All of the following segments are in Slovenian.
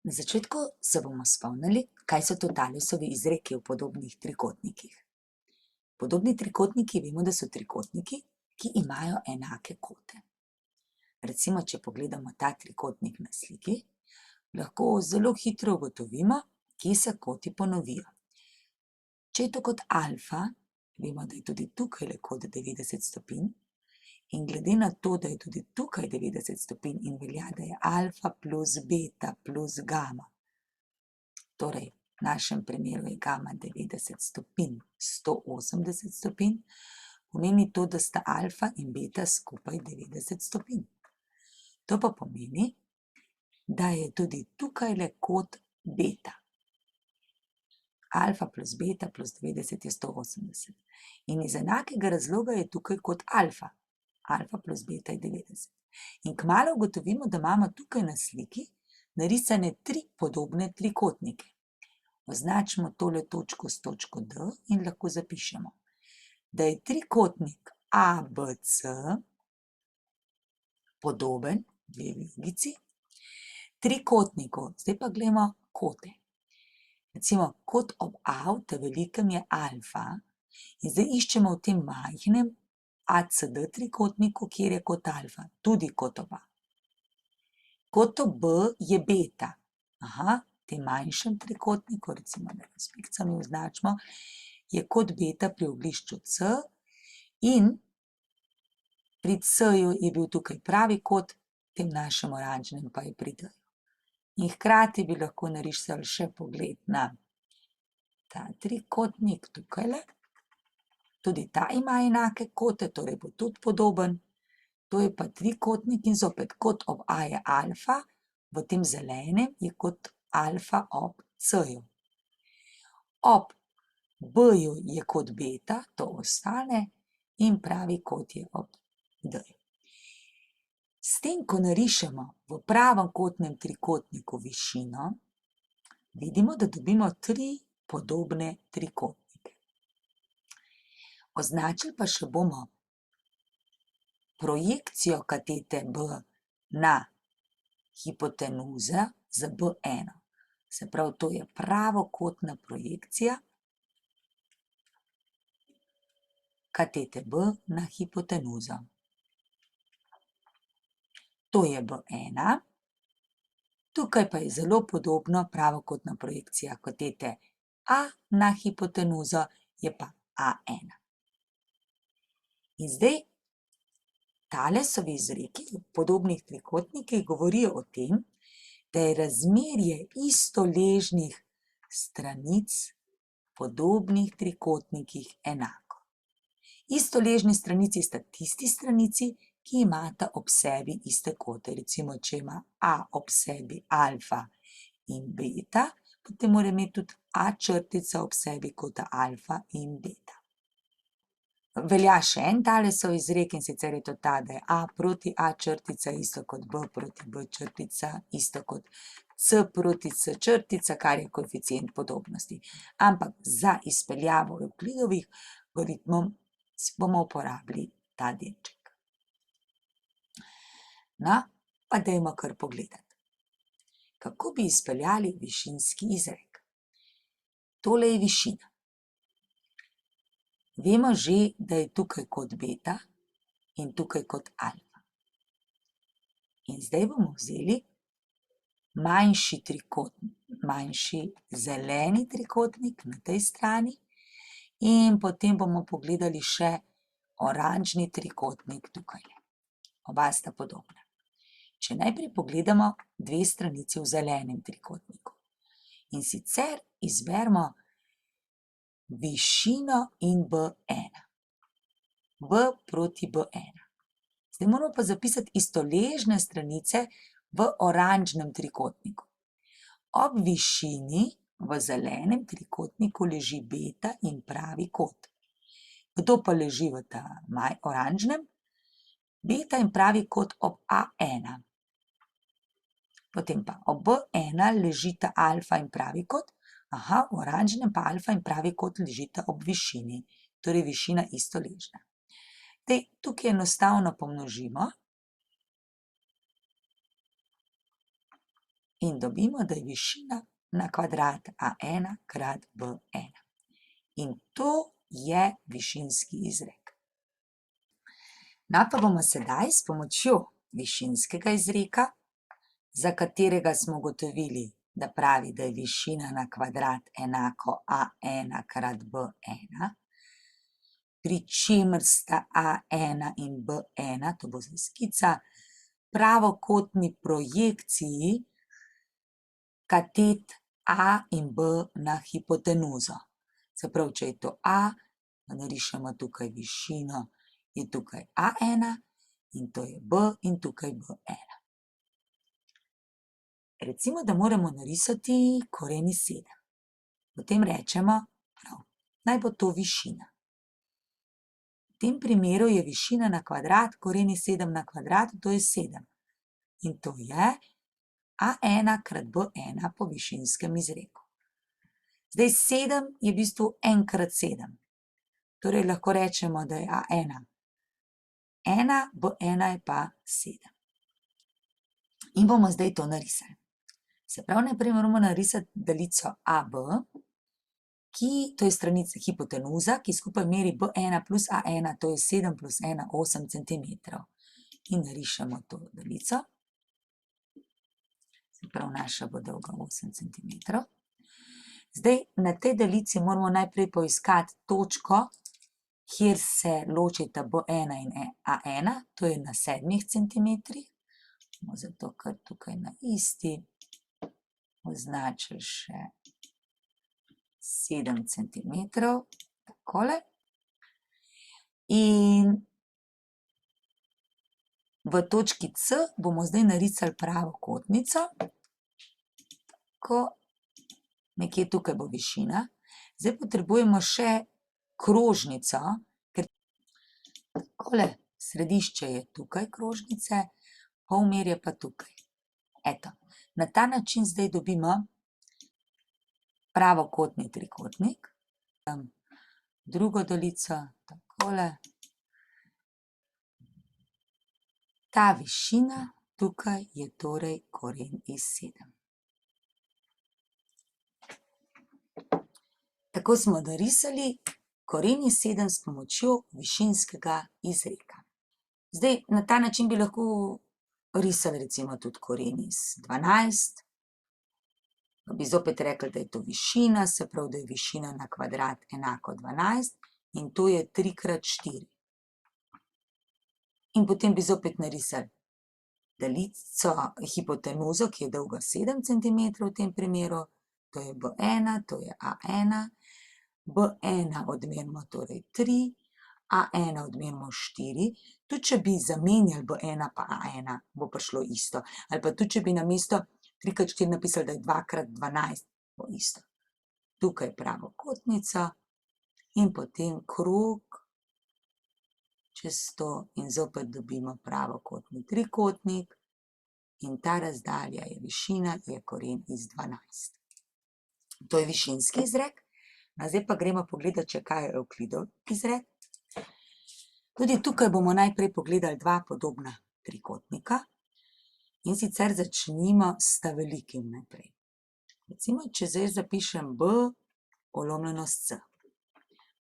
Na začetku se bomo spomnili, kaj so to Thalesovi izreki v podobnih trikotnikih. Podobni trikotniki vemo, da so trikotniki, ki imajo enake kote. Recimo, če pogledamo ta trikotnik na sliki, lahko zelo hitro ugotovimo, kje se koti ponovijo. Če je to kot alfa, vemo, da je tudi tukaj kot 90 stopinj, in glede na to, da je tudi tukaj 90 stopinj in velja, da je alfa plus beta plus gama, torej v našem primeru je gama 90 stopinj, 180 stopinj, pomeni to, da sta alfa in beta skupaj 90 stopinj. To pa pomeni, da je tudi tukaj kot beta. Alfa plus beta plus 90 je 180. In iz enakega razloga je tukaj kot alfa. Alfa plus beta je 90. In kmalu ugotovimo, da imamo tukaj na sliki narisane 3 podobne trikotnike. Označimo tole točko s točko D in lahko zapišemo, da je trikotnik ABC podoben, dve vigici, trikotniku. Zdaj pa gledamo kote. Recimo, kot ob A v velikem je alfa in zdaj iščemo v tem majhnem ACD trikotniku, kjer je kot alfa, tudi kot ob A. Kot ob B je beta. V tem manjšem trikotniku, recimo, da s pikcami označimo, je kot beta pri oglišču C in pri C-ju je bil tukaj pravi kot, tem našem oranžnem pa je pri D-ju. In hkrati bi lahko narisali še pogled na ta trikotnik tukajle. Tudi ta ima enake kote, torej bo tudi podoben. To je pa trikotnik in zopet kot ob A je alfa, v tem zelenem je kot alfa ob C-ju. Ob B-ju je kot beta, to ostane, in pravi kot je ob D-ju. S tem, ko narišemo v pravem kotnem trikotniku višino, vidimo, da dobimo 3 podobne trikotnike. Označili pa še bomo projekcijo katete B na hipotenuzo z B1. Se pravi, to je pravokotna projekcija katete B na hipotenuzo. To je B1. Tukaj pa je zelo podobno pravokotna projekcija katete A na hipotenuzo, je pa A1. In zdaj Thalesovi izreki v podobnih trikotnikih govorijo o tem, da je razmerje istoležnih stranic v podobnih trikotnikih enako. Istoležni stranici sta tisti stranici, ki imata ob sebi iste kote. Recimo, če ima A ob sebi alfa in beta, potem mora imeti tudi A črtica ob sebi kota alfa in beta. Velja še en Thalesov izrek, in sicer je to ta, da je A proti A črtica isto kot B proti B črtica, isto kot C proti C črtica, kar je koeficient podobnosti. Ampak za izpeljavo Evklidovih algoritmov bomo uporabili ta delček. No, pa dajmo kar pogledati. Kako bi izpeljali višinski izrek? Tole je višina. Vemo že, da je tukaj kot beta in tukaj kot alfa. In zdaj bomo vzeli manjši zeleni trikotnik na tej strani in potem bomo pogledali še oranžni trikotnik tukaj. Oba sta podobna. Če najprej pogledamo 2 stranici v zelenem trikotniku. In sicer izberimo višino in B1. B proti B1. Zdaj moramo pa zapisati istoležne stranice v oranžnem trikotniku. Ob višini v zelenem trikotniku leži beta in pravi kot. Kdo pa leži v tem oranžnem? Beta in pravi kot ob A1. Potem pa ob B1 ležita alfa in pravi kot, v oranžnem pa alfa in pravi kot ležita ob višini, torej višina istoležna. Tukaj enostavno pomnožimo in dobimo, da je višina na kvadrat a1 krat b1. In to je višinski izrek. No, pa bomo sedaj s pomočjo višinskega izreka, za katerega smo ugotovili, da pravi, da je višina na kvadrat enako a1 krat b1, pri čemer sta a1 in b1, to bo zdaj skica, pravokotni projekciji katet a in b na hipotenuzo. Se pravi, če je to a, narišemo tukaj višino, je tukaj a1 in to je b in tukaj b1. Recimo, da moramo narisati koren iz 7. Potem rečemo, prav, naj bo to višina. V tem primeru je višina na kvadrat, koren iz 7 na kvadrat, to je 7. In to je a1 krat b1 po višinskem izreku. Zdaj 7 je v bistvu 1 krat 7. Torej lahko rečemo, da je a1 1, b1 je pa 7. In bomo zdaj to narisali. Se pravi, najprej moramo narisati daljico AB, to je stranica hipotenuza, ki skupaj meri B1 plus A1, to je 7 plus 1, 8 cm. In narišemo to daljico. Se pravi, naša bo dolga 8 cm. Zdaj, na tej daljici moramo najprej poiskati točko, kjer se ločita B1 in A1, to je na 7 cm. Zato, ker tukaj na isti označili še 7 cm, takole. In v točki C bomo zdaj narisali pravokotnico, tako, nekje tukaj bo višina. Zdaj potrebujemo še krožnico, ker takole, središče je tukaj krožnice, polmer je pa tukaj. Eto, na ta način zdaj dobimo pravokotni trikotnik. Drugo daljico, takole. Ta višina tukaj je torej koren iz 7. Tako smo narisali koren iz 7 s pomočjo višinskega izreka. Zdaj, na ta način bi lahko risali recimo tudi koren iz 12. Bi zopet rekli, da je to višina, se pravi, da je višina na kvadrat enako 12 in to je 3 krat 4. In potem bi zopet narisali daljico, hipotenuzo, ki je dolga 7 cm v tem primeru, to je B1, to je A1, B1 odmerimo torej 3, A1 odmerimo 4, tudi če bi zamenjali B1 pa A1, bo prišlo isto, ali pa tudi če bi namesto 3 krat 4 napisali, da je 2 krat 12, bo isto. Tukaj pravokotnica in potem krog čez to in zopet dobimo pravokotni trikotnik in ta razdalja je višina, je koren iz 12. To je višinski izrek. Zdaj pa gremo pogledati, če kaj je Evklidov izrek. Tudi tukaj bomo najprej pogledali dva podobna trikotnika in sicer začnimo s velikim najprej. Recimo, če zdaj zapišem B polomljeno s C.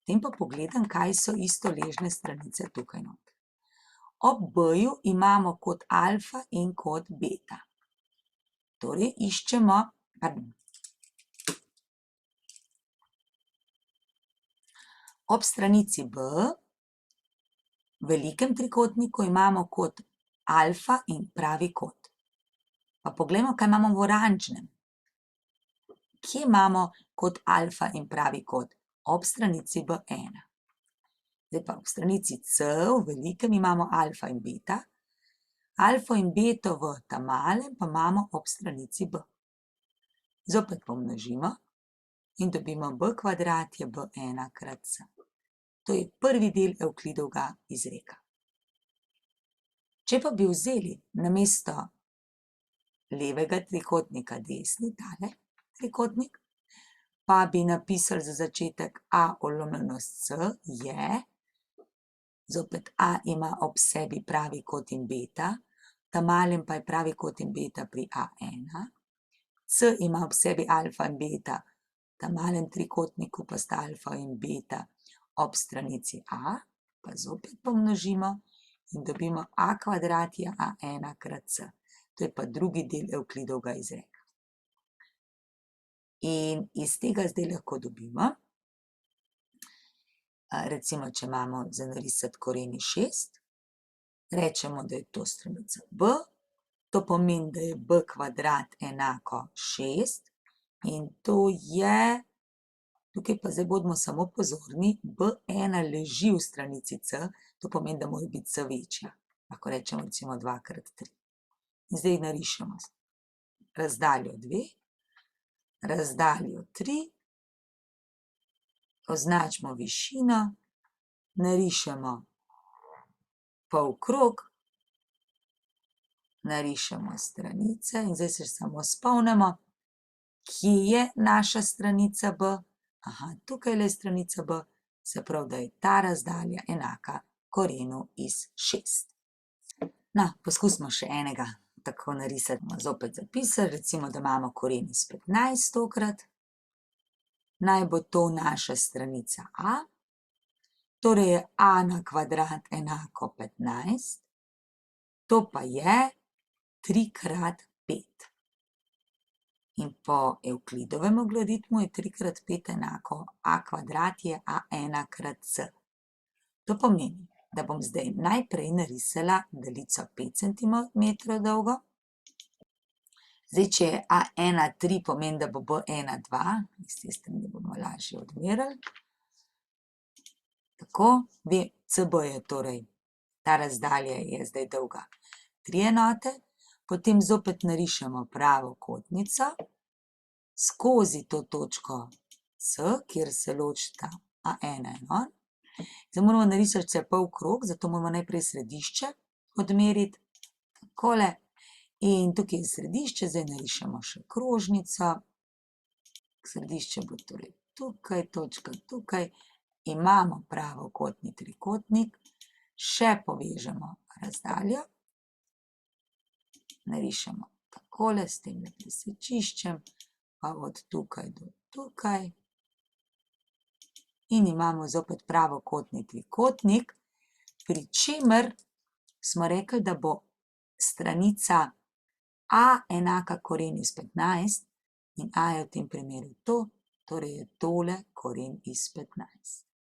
Potem pa pogledam, kaj so istoležne stranice tukaj noter. Ob B-ju imamo kot alfa in kot beta. Torej iščemo, ob stranici B, v velikem trikotniku imamo kot alfa in pravi kot. Pa poglejmo, kaj imamo v oranžnem. Kje imamo kot alfa in pravi kot? Ob stranici B1. Zdaj pa ob stranici C, v velikem, imamo alfa in beta. Alfa in beto v ta malem pa imamo ob stranici B. Zopet pomnožimo in dobimo B kvadrat je B1 krat C. To je prvi del Evklidovega izreka. Če pa bi vzeli namesto levega trikotnika desni, tale trikotnik, pa bi napisali za začetek A polomljeno s C je, zopet A ima ob sebi pravi kot in beta, ta malem pa je pravi kot in beta pri A1, C ima ob sebi alfa in beta, v tem malem trikotniku pa sta alfa in beta ob stranici A, pa zopet pomnožimo in dobimo a kvadrat je a1 krat c. To je pa drugi del Evklidovega izreka. In iz tega zdaj lahko dobimo, recimo, če imamo za narisati koren iz 6, rečemo, da je to stranica B, to pomeni, da je b kvadrat enako 6 in to je, tukaj pa zdaj bodimo samo pozorni, B1 leži v stranici C, to pomeni, da mora biti C večja. Lahko rečemo recimo 2 krat 3. In zdaj narišemo razdaljo 2, razdaljo 3, označimo višino, narišemo polkrog, narišemo stranice in zdaj se samo spomnimo, kje je naša stranica B. Aha, tukaj je stranica B, se pravi, da je ta razdalja enaka korenu iz 6. No, poskusimo še enega tako narisati. Bomo zopet zapisali, recimo, da imamo koren iz 15 tokrat. Naj bo to naša stranica A, torej je a na kvadrat enako 15, to pa je 3 krat 5. In po Evklidovem algoritmu je 3 krat 5 enako a kvadrat je a1 krat c. To pomeni, da bom zdaj najprej narisala daljico 5 cm dolgo. Zdaj, če je a1 3, pomeni, da bo b1 2, iz te strani bomo lažje odmerili. Tako, CB je torej, ta razdalja je zdaj dolga 3 enote, potem zopet narišemo pravo kotnico skozi to točko C, kjer se ločita A1 in on. Zdaj moramo narisati še polkrog, zato moramo najprej središče odmeriti, takole. In tukaj je središče, zdaj narišemo še krožnico. Središče bo torej tukaj, točka tukaj. Imamo pravokotni trikotnik, še povežemo razdaljo. Narišemo takole s tem presečiščem, pa od tukaj do tukaj. In imamo zopet pravokotni trikotnik, pri čemer smo rekli, da bo stranica A enaka koren iz 15 in A je v tem primeru to, torej je tole koren iz 15.